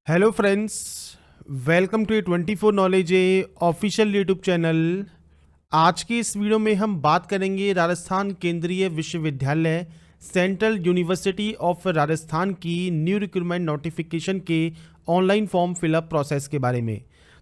Hello friends, welcome to 24 knowledge official YouTube channel. आज की इस वीडियो में हम बात करेंगे राजस्थान केंद्रीय विश्वविद्यालय सेंट्रल यूनिवर्सिटी ऑफ राजस्थान की न्यू रिक्रूटमेंट नोटिफिकेशन के ऑनलाइन फॉर्म फिलअप प्रोसेस के बारे में।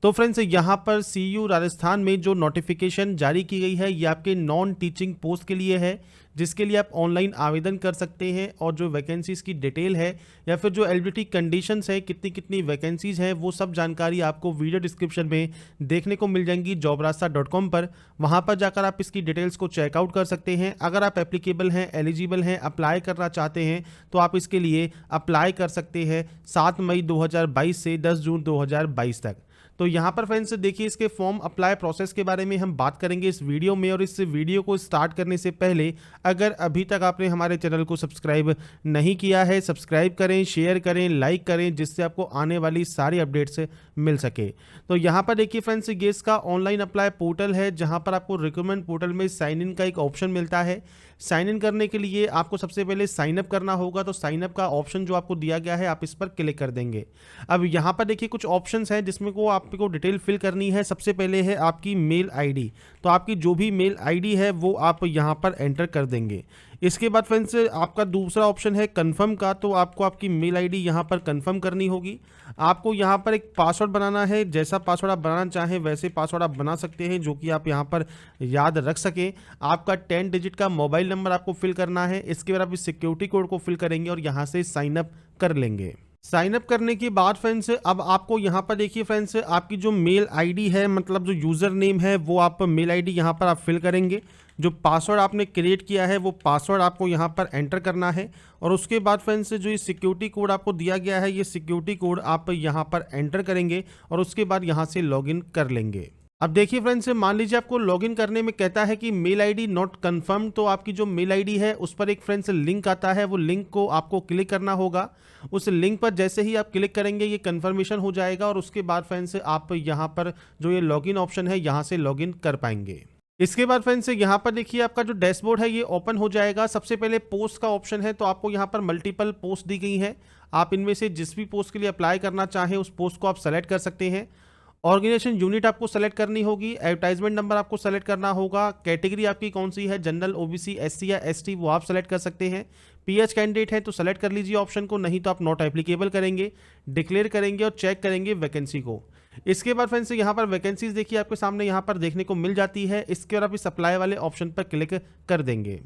तो फ्रेंड्स, यहाँ पर सीयू राजस्थान में जो नोटिफिकेशन जारी की गई है ये आपके नॉन टीचिंग पोस्ट के लिए है, जिसके लिए आप ऑनलाइन आवेदन कर सकते हैं। और जो वैकेंसीज़ की डिटेल है या फिर जो एलिजिबिलिटी कंडीशंस है, कितनी कितनी वैकेंसीज़ हैं, वो सब जानकारी आपको वीडियो डिस्क्रिप्शन में देखने को मिल जाएंगी jobrasta.com पर। वहाँ पर जाकर आप इसकी डिटेल्स को चेकआउट कर सकते हैं। अगर आप एप्लीकेबल हैं, एलिजिबल हैं, अप्लाई करना चाहते हैं तो आप इसके लिए अप्लाई कर सकते हैं 7 मई 2022 से 10 जून 2022 तक। तो यहाँ पर फ्रेंड्स देखिए, इसके फॉर्म अप्लाई प्रोसेस के बारे में हम बात करेंगे इस वीडियो में। और इस वीडियो को स्टार्ट करने से पहले अगर अभी तक आपने हमारे चैनल को सब्सक्राइब नहीं किया है, सब्सक्राइब करें, शेयर करें, लाइक करें, जिससे आपको आने वाली सारी अपडेट्स मिल सके। तो यहाँ पर देखिए फ्रेंड्स, ये इसका ऑनलाइन अप्लाई पोर्टल है, जहाँ पर आपको रिक्रूटमेंट पोर्टल में साइन इन का एक ऑप्शन मिलता है। साइन इन करने के लिए आपको सबसे पहले साइन अप करना होगा। तो साइन अप का ऑप्शन जो आपको दिया गया है, आप इस पर क्लिक कर देंगे। अब यहाँ पर देखिए कुछ ऑप्शंस हैं जिसमें को आपको डिटेल फिल करनी है। सबसे पहले है आपकी मेल आईडी। तो आपकी जो भी मेल आईडी है वो आप यहाँ पर एंटर कर देंगे। इसके बाद फ्रेंड्स आपका दूसरा ऑप्शन है कंफर्म का। तो आपको आपकी मेल आईडी यहाँ पर कंफर्म करनी होगी। आपको यहाँ पर एक पासवर्ड बनाना है। जैसा पासवर्ड आप बनाना चाहें वैसे पासवर्ड आप बना सकते हैं, जो कि आप यहाँ पर याद रख सकें। आपका 10 डिजिट का मोबाइल नंबर आपको फिल करना है। इसके बाद आप इस सिक्योरिटी कोड को फिल करेंगे और यहाँ से साइन अप कर लेंगे। साइन अप करने के बाद फ्रेंड्स अब आपको यहाँ पर देखिए फ्रेंड्स, आपकी जो मेल आईडी है, मतलब जो यूज़र नेम है, वो आप मेल आईडी यहाँ पर आप फिल करेंगे। जो पासवर्ड आपने क्रिएट किया है वो पासवर्ड आपको यहाँ पर एंटर करना है। और उसके बाद फ्रेंड्स जो ये सिक्योरिटी कोड आपको दिया गया है, ये सिक्योरिटी कोड आप यहाँ पर एंटर करेंगे और उसके बाद यहाँ से लॉगिन कर लेंगे। अब देखिए फ्रेंड्स, मान लीजिए आपको लॉगिन करने में कहता है कि मेल आईडी नॉट कंफर्म। तो आपकी जो मेल आईडी है उस पर एक फ्रेंड्स लिंक आता है, वो लिंक को आपको क्लिक करना होगा। उस लिंक पर जैसे ही आप क्लिक करेंगे ये कंफर्मेशन हो जाएगा और उसके बाद फ्रेंड्स आप यहाँ पर जो ये लॉगिन ऑप्शन है यहाँ से लॉगिन कर पाएंगे। इसके बाद फ्रेंड्स यहाँ पर देखिए आपका जो डैशबोर्ड है ये ओपन हो जाएगा। सबसे पहले पोस्ट का ऑप्शन है, तो आपको यहाँ पर मल्टीपल पोस्ट दी गई है। आप इनमें से जिस भी पोस्ट के लिए अप्लाई करना चाहें उस पोस्ट को आप सेलेक्ट कर सकते हैं। ऑर्गेनाइजेशन यूनिट आपको सेलेक्ट करनी होगी। एडवर्टाइजमेंट नंबर आपको सेलेक्ट करना होगा। कैटेगरी आपकी कौन सी है, जनरल, ओबीसी, एससी या एसटी, वो आप सेलेक्ट कर सकते हैं। पीएच कैंडिडेट है तो सेलेक्ट कर लीजिए ऑप्शन को, नहीं तो आप नॉट एप्लीकेबल करेंगे। डिक्लेयर करेंगे और चेक करेंगे वैकेंसी को। इसके बाद फ्रेंड्स यहाँ पर वैकेंसीज देखिए आपके सामने यहाँ पर देखने को मिल जाती है। इसके बाद आप इस अप्लाई वाले ऑप्शन पर क्लिक कर देंगे।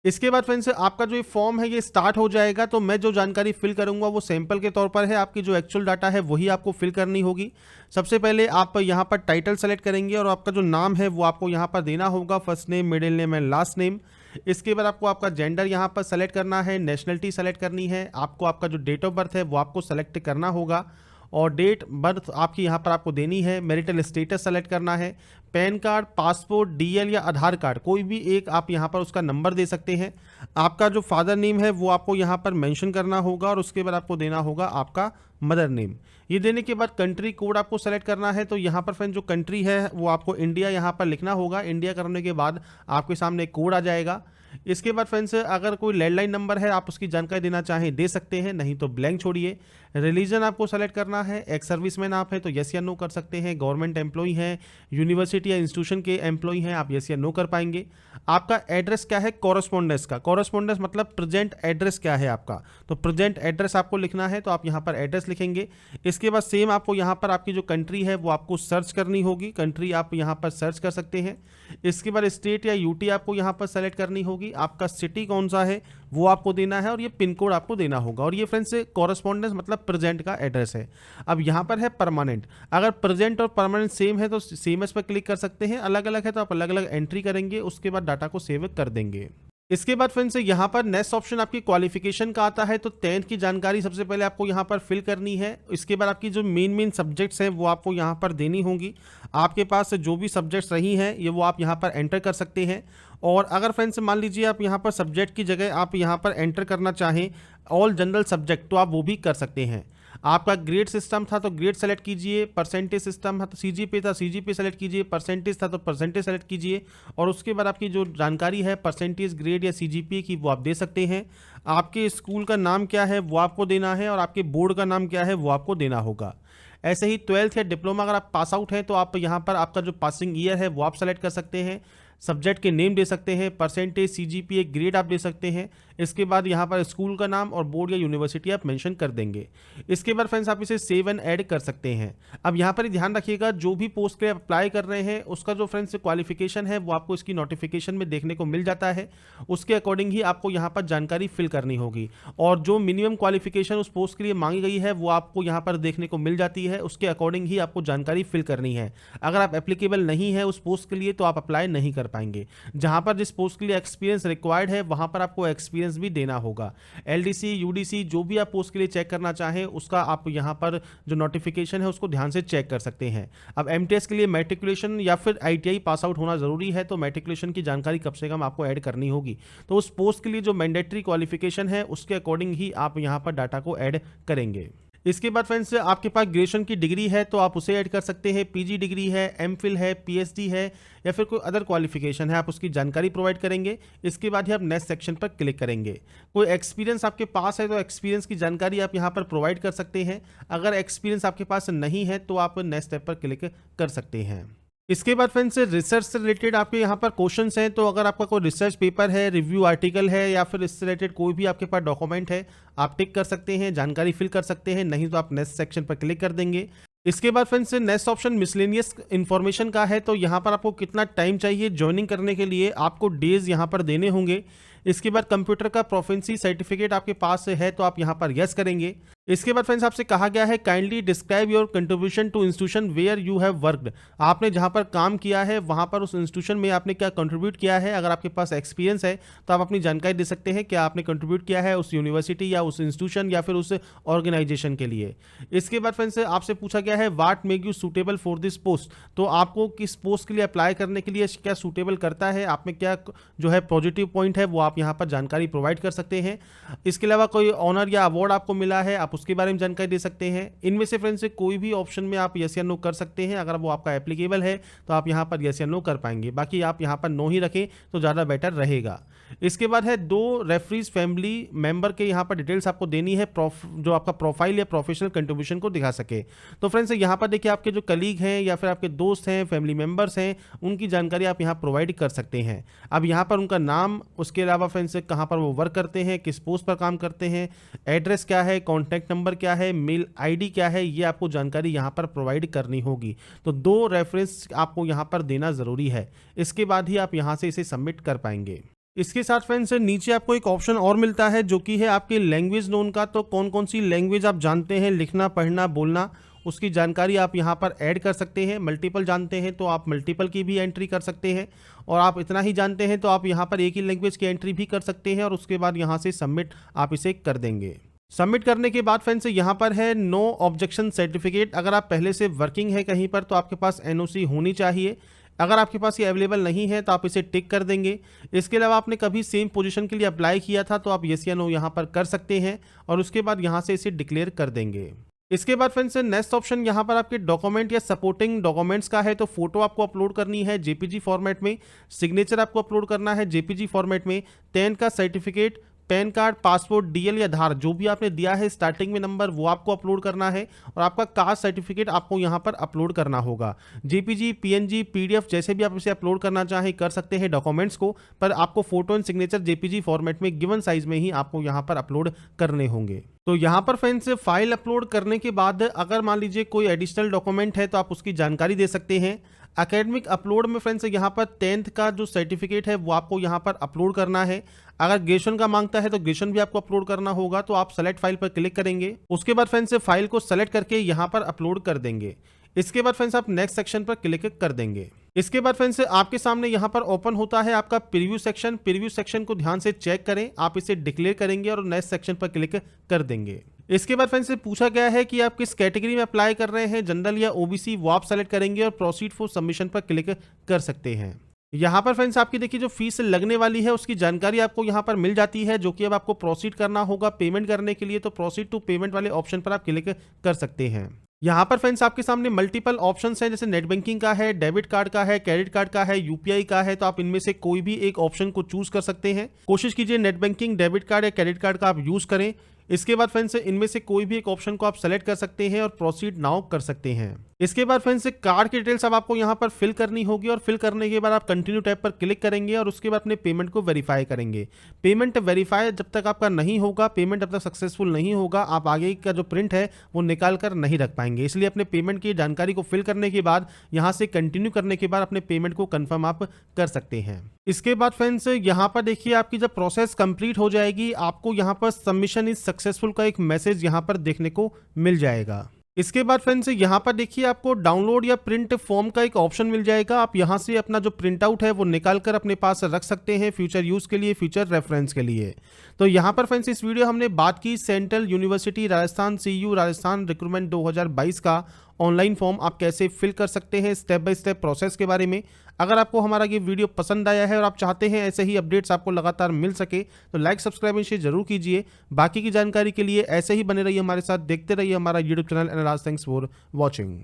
इसके बाद फ्रेंड्स आपका जो ये फॉर्म है ये स्टार्ट हो जाएगा। तो मैं जो जानकारी फिल करूंगा वो सैंपल के तौर पर है। आपकी जो एक्चुअल डाटा है वही आपको फिल करनी होगी। सबसे पहले आप यहाँ पर टाइटल सेलेक्ट करेंगे और आपका जो नाम है वो आपको यहाँ पर देना होगा, first name, middle name and last name. इसके बाद आपको आपका जेंडर यहाँ पर सेलेक्ट करना है, नेशनलिटी सेलेक्ट करनी है। आपको आपका जो डेट ऑफ बर्थ है वो आपको सेलेक्ट करना होगा और डेट बर्थ आपकी यहाँ पर आपको देनी है। मैरिटल स्टेटस सेलेक्ट करना है। पैन कार्ड, पासपोर्ट, डीएल या आधार कार्ड कोई भी एक आप यहाँ पर उसका नंबर दे सकते हैं। आपका जो फादर नेम है वो आपको यहाँ पर मेंशन करना होगा और उसके बाद आपको देना होगा आपका मदर नेम। ये देने के बाद कंट्री कोड आपको सेलेक्ट करना है। तो यहाँ पर फ्रेंड जो कंट्री है वो आपको इंडिया यहाँ पर लिखना होगा। इंडिया करने के बाद आपके सामने कोड आ जाएगा। इसके बाद फ्रेंड्स अगर कोई लैंडलाइन नंबर है आप उसकी जानकारी देना चाहें दे सकते हैं, नहीं तो ब्लैंक छोड़िए। रिलीजन आपको सेलेक्ट करना है। एक्स सर्विसमैन आप है तो यस या नो कर सकते हैं। गवर्नमेंट एम्प्लॉई हैं, यूनिवर्सिटी या इंस्टीट्यूशन के एम्प्लॉई हैं, आप यस या नो कर पाएंगे। आपका एड्रेस क्या है, कॉरस्पॉन्डेंस का। कॉरस्पॉन्डेंस मतलब प्रेजेंट एड्रेस क्या है आपका, तो प्रेजेंट एड्रेस आपको लिखना है, तो आप यहाँ पर एड्रेस लिखेंगे। इसके बाद सेम आपको यहाँ पर आपकी जो कंट्री है वो आपको सर्च करनी होगी। कंट्री आप यहाँ पर सर्च कर सकते हैं। इसके बाद स्टेट या यूटी आपको यहाँ पर सेलेक्ट करनी होगी। आपका सिटी कौन सा है वो आपको देना है और ये पिन कोड आपको देना होगा। और ये फ्रेंड्स कॉरस्पॉन्डेंस मतलब प्रेजेंट का एड्रेस है। अब यहाँ पर है परमानेंट। अगर प्रेजेंट और परमानेंट सेम है तो सेम एस पर क्लिक कर सकते हैं। अलग अलग है तो आप अलग अलग एंट्री करेंगे, उसके बाद डाटा को सेव कर देंगे। इसके बाद फ्रेंड्स यहाँ पर नेक्स्ट ऑप्शन आपकी क्वालिफिकेशन का आता है। तो 10th की जानकारी सबसे पहले आपको यहाँ पर फिल करनी है। इसके बाद आपकी जो मेन सब्जेक्ट्स हैं वो आपको यहाँ पर देनी होंगी। आपके पास जो भी सब्जेक्ट्स रही हैं ये वो आप यहाँ पर एंटर कर सकते हैं। और अगर फ्रेंड्स मान लीजिए आप यहाँ पर सब्जेक्ट की जगह आप यहाँ पर एंटर करना चाहें ऑल जनरल सब्जेक्ट, तो आप वो भी कर सकते हैं। आपका ग्रेड सिस्टम था तो ग्रेड सेलेक्ट कीजिए, परसेंटेज सिस्टम था तो सीजीपीए था, सीजीपीए सेलेक्ट कीजिए, परसेंटेज था तो परसेंटेज सेलेक्ट कीजिए और उसके बाद आपकी जो जानकारी है परसेंटेज, ग्रेड या सीजीपीए की वो आप दे सकते हैं। आपके स्कूल का नाम क्या है वो आपको देना है और आपके बोर्ड का नाम क्या है वो आपको देना होगा। ऐसे ही 12th या डिप्लोमा अगर आप पास आउट हैं तो आप यहाँ पर आपका जो पासिंग ईयर है वो आप सेलेक्ट कर सकते हैं, सब्जेक्ट के नेम दे सकते हैं, परसेंटेज, सीजीपीए, ग्रेड आप दे सकते हैं। इसके बाद यहाँ पर स्कूल का नाम और बोर्ड या यूनिवर्सिटी आप मेंशन कर देंगे। इसके बाद फ्रेंड्स आप इसे सेव एंड ऐड कर सकते हैं। अब यहाँ पर ध्यान रखिएगा जो भी पोस्ट के लिए अप्लाई कर रहे हैं उसका जो फ्रेंड्स क्वालिफिकेशन है वो आपको इसकी नोटिफिकेशन में देखने को मिल जाता है, उसके अकॉर्डिंग ही आपको यहाँ पर जानकारी फिल करनी होगी और जो मिनिमम क्वालिफिकेशन उस पोस्ट के लिए मांगी गई है वो आपको यहाँ पर देखने को मिल जाती है, उसके अकॉर्डिंग ही आपको जानकारी फिल करनी है। अगर आप एप्लीकेबल नहीं है उस पोस्ट के लिए तो आप अप्लाई नहीं कर पाएंगे। जहां पर जिस पोस्ट के लिए एक्सपीरियंस रिक्वायर्ड है वहां पर आपको एक्सपीरियंस भी देना होगा। एलडीसी, यूडीसी जो भी आप पोस्ट के लिए चेक करना चाहें उसका आप यहां पर जो नोटिफिकेशन है उसको ध्यान से चेक कर सकते हैं। अब एमटीएस के लिए मैट्रिकुलेशन या फिर आईटीआई पास आउट होना जरूरी है तो मैट्रिकुलेशन की जानकारी कम से कम आपको ऐड करनी होगी। तो उस पोस्ट के लिए जो मैंडेटरी क्वालिफिकेशन है उसके अकॉर्डिंग ही आप यहां पर डाटा को ऐड करेंगे। इसके बाद फ्रेंड्स आपके पास ग्रेजुएशन की डिग्री है तो आप उसे ऐड कर सकते हैं, पीजी डिग्री है, एमफिल है, पीएचडी है या फिर कोई अदर क्वालिफिकेशन है आप उसकी जानकारी प्रोवाइड करेंगे। इसके बाद ही आप नेक्स्ट सेक्शन पर क्लिक करेंगे। कोई एक्सपीरियंस आपके पास है तो एक्सपीरियंस की जानकारी आप यहाँ पर प्रोवाइड कर सकते हैं। अगर एक्सपीरियंस आपके पास नहीं है तो आप नेक्स्ट स्टेप पर क्लिक कर सकते हैं। इसके बाद फ्रेंड्स रिसर्च से रिलेटेड आपके यहाँ पर क्वेश्चंस हैं, तो अगर आपका कोई रिसर्च पेपर है, रिव्यू आर्टिकल है या फिर इससे रिलेटेड कोई भी आपके पास डॉक्यूमेंट है आप टिक कर सकते हैं, जानकारी फिल कर सकते हैं, नहीं तो आप नेक्स्ट सेक्शन पर क्लिक कर देंगे। इसके बाद friends next option miscellaneous information का है, तो यहाँ पर आपको कितना टाइम चाहिए ज्वाइनिंग करने के लिए आपको डेज यहाँ पर देने होंगे। इसके बाद कंप्यूटर का प्रोफिशिएंसी सर्टिफिकेट आपके पास है तो आप यहाँ पर यस करेंगे। इसके बाद फ्रेंड्स आपसे कहा गया है kindly describe your contribution to institution where you have worked. आपने जहाँ पर काम किया है वहाँ पर उस इंस्टीट्यूशन में आपने क्या कंट्रीब्यूट किया है। अगर आपके पास एक्सपीरियंस है तो आप अपनी जानकारी दे सकते हैं क्या आपने कंट्रीब्यूट किया है उस यूनिवर्सिटी या उस इंस्टीट्यूशन या फिर उस ऑर्गेनाइजेशन के लिए। इसके बाद फ्रेंड्स आपसे पूछा गया है what make you suitable for this post, तो आपको किस पोस्ट के लिए अप्लाई करने के लिए क्या सूटेबल करता है, आप में क्या जो है पॉजिटिव पॉइंट है वो आप यहाँ पर जानकारी प्रोवाइड कर सकते हैं। इसके अलावा कोई ऑनर या अवार्ड आपको मिला है आप उसके बारे में जानकारी दे सकते हैं। इनमें से फ्रेंड्स कोई भी ऑप्शन में आप यस या नो कर सकते हैं। अगर वो आपका एप्लीकेबल है तो आप यहाँ पर यस या नो कर पाएंगे, बाकी आप यहाँ पर नो ही रखें तो ज़्यादा बेटर रहेगा। इसके बाद है 2 रेफरीज फैमिली मेंबर के यहाँ पर डिटेल्स आपको देनी है जो आपका प्रोफाइल या प्रोफेशनल कंट्रीब्यूशन को दिखा सके। तो फ्रेंड्स यहाँ पर देखिए आपके जो कलीग हैं या फिर आपके दोस्त हैं, फैमिली मेंबर्स हैं, उनकी जानकारी आप यहाँ प्रोवाइड कर सकते हैं। अब यहाँ पर उनका नाम, उसके अलावा फ्रेंड्स कहाँ पर वो वर्क करते हैं, किस पोस्ट पर काम करते हैं, एड्रेस क्या है, कॉन्टैक्ट नंबर क्या है, मेल आईडी क्या है, ये आपको जानकारी यहाँ पर प्रोवाइड करनी होगी। तो 2 रेफरेंस आपको यहाँ पर देना ज़रूरी है। इसके बाद ही आप यहाँ से इसे सबमिट कर पाएंगे। इसके साथ फ्रेंड्स नीचे आपको एक ऑप्शन और मिलता है जो कि है आपकी लैंग्वेज नोन का। तो कौन कौन सी लैंग्वेज आप जानते हैं लिखना, पढ़ना, बोलना, उसकी जानकारी आप यहाँ पर ऐड कर सकते हैं। मल्टीपल जानते हैं तो आप मल्टीपल की भी एंट्री कर सकते हैं और आप इतना ही जानते हैं तो आप यहाँ पर एक ही लैंग्वेज की एंट्री भी कर सकते हैं और उसके बाद यहाँ से सबमिट आप इसे कर देंगे। सबमिट करने के बाद फ्रेंड्स यहाँ पर है नो ऑब्जेक्शन सर्टिफिकेट। अगर आप पहले से वर्किंग है कहीं पर तो आपके पास एनओसी होनी चाहिए। अगर आपके पास ये अवेलेबल नहीं है तो आप इसे टिक कर देंगे। इसके अलावा आपने कभी सेम पोजीशन के लिए अप्लाई किया था तो आप यस या नो यहाँ पर कर सकते हैं और उसके बाद यहाँ से इसे डिक्लेयर कर देंगे। इसके बाद फ्रेंड्स नेक्स्ट ऑप्शन यहाँ पर आपके डॉक्यूमेंट या सपोर्टिंग डॉक्यूमेंट्स का है। तो फोटो आपको अपलोड करनी है जेपीजी फॉर्मेट में, सिग्नेचर आपको अपलोड करना है जेपीजी फॉर्मेट में, 10 का certificate, pan card, passport, DL या आधार जो भी आपने दिया है स्टार्टिंग में नंबर वो आपको अपलोड करना है और आपका कास्ट सर्टिफिकेट आपको यहाँ पर अपलोड करना होगा। जेपीजी, पीएनजी, पीडीएफ जैसे भी आप इसे अपलोड करना चाहें कर सकते हैं डॉक्यूमेंट्स को, पर आपको photo and signature JPG format में गिवन साइज में ही आपको यहाँ पर अपलोड करने होंगे। तो यहाँ पर फ्रेंड्स फाइल अपलोड करने के बाद अगर मान लीजिए कोई एडिशनल डॉक्यूमेंट है तो आप उसकी जानकारी दे सकते हैं। एकेडमिक अपलोड में फ्रेंड्स यहाँ पर 10th का जो सर्टिफिकेट है वो आपको यहाँ पर अपलोड करना है। अगर ग्रेजुएशन का मांगता है तो ग्रेजुएशन भी आपको अपलोड करना होगा। तो आप सेलेक्ट फाइल पर क्लिक करेंगे, उसके बाद फ्रेंड्स फाइल को सेलेक्ट करके यहाँ पर अपलोड कर देंगे। इसके बाद फ्रेंड्स आप नेक्स्ट सेक्शन पर क्लिक कर देंगे। इसके बाद फ्रेंड्स आपके सामने यहाँ पर ओपन होता है आपका प्रीव्यू सेक्शन। प्रीव्यू सेक्शन को ध्यान से चेक करें, आप इसे डिक्लेयर करेंगे और नेक्स्ट सेक्शन पर क्लिक कर देंगे। इसके बाद फ्रेंड्स से पूछा गया है कि आप किस कैटेगरी में अप्लाई कर रहे हैं, जनरल या ओबीसी, वो आप सेलेक्ट करेंगे और प्रोसीड फॉर सबमिशन पर क्लिक कर सकते हैं। यहाँ पर फ्रेंड्स आपकी देखिए जो फीस लगने वाली है उसकी जानकारी आपको यहाँ पर मिल जाती है, जो कि अब आपको प्रोसीड करना होगा पेमेंट करने के लिए। तो प्रोसीड टू पेमेंट वाले ऑप्शन पर आप क्लिक कर सकते हैं। यहाँ पर फ्रेंड्स आपके सामने मल्टीपल ऑप्शंस हैं, जैसे नेट बैंकिंग का है, डेबिट कार्ड का है, क्रेडिट कार्ड का है, यूपीआई का है। तो आप इनमें से कोई भी एक ऑप्शन को चूज कर सकते हैं। कोशिश कीजिए नेट बैंकिंग, डेबिट कार्ड या क्रेडिट कार्ड का आप यूज करें। इसके बाद फ्रेंड्स इनमें से कोई भी एक ऑप्शन को आप सेलेक्ट कर सकते हैं और प्रोसीड नाउ कर सकते हैं। इसके बाद फ्रेंड्स कार्ड की डिटेल्स अब आपको यहाँ पर फिल करनी होगी और फिल करने के बाद आप कंटिन्यू टैब पर क्लिक करेंगे और उसके बाद अपने पेमेंट को वेरीफाई करेंगे। पेमेंट वेरीफाई जब तक आपका नहीं होगा, पेमेंट जब तक सक्सेसफुल नहीं होगा, आप आगे का जो प्रिंट है वो निकाल कर नहीं रख पाएंगे। इसलिए अपने पेमेंट की जानकारी को फिल करने के बाद यहाँ से कंटिन्यू करने के बाद अपने पेमेंट को कंफर्म आप कर सकते हैं। इसके बाद फ्रेंड्स यहाँ पर देखिए आपकी जब प्रोसेस कंप्लीट हो जाएगी, आपको यहाँ पर सबमिशन इज सक्सेसफुल का एक मैसेज यहाँ पर देखने को मिल जाएगा। इसके बाद फ्रेंड्स यहाँ पर देखिए आपको डाउनलोड या प्रिंट फॉर्म का एक ऑप्शन मिल जाएगा। आप यहाँ से अपना जो प्रिंट आउट है वो निकाल कर अपने पास रख सकते हैं फ्यूचर यूज़ के लिए, फ्यूचर रेफरेंस के लिए। तो यहाँ पर फ्रेंड्स इस वीडियो हमने बात की central university Rajasthan CU Rajasthan recruitment 2022 का ऑनलाइन फॉर्म आप कैसे फिल कर सकते हैं, स्टेप बाय स्टेप प्रोसेस के बारे में। अगर आपको हमारा ये वीडियो पसंद आया है और आप चाहते हैं ऐसे ही अपडेट्स आपको लगातार मिल सके तो लाइक सब्सक्राइब एंड शेयर जरूर कीजिए। बाकी की जानकारी के लिए ऐसे ही बने रहिए हमारे साथ, देखते रहिए हमारा YouTube channel and thanks for watching.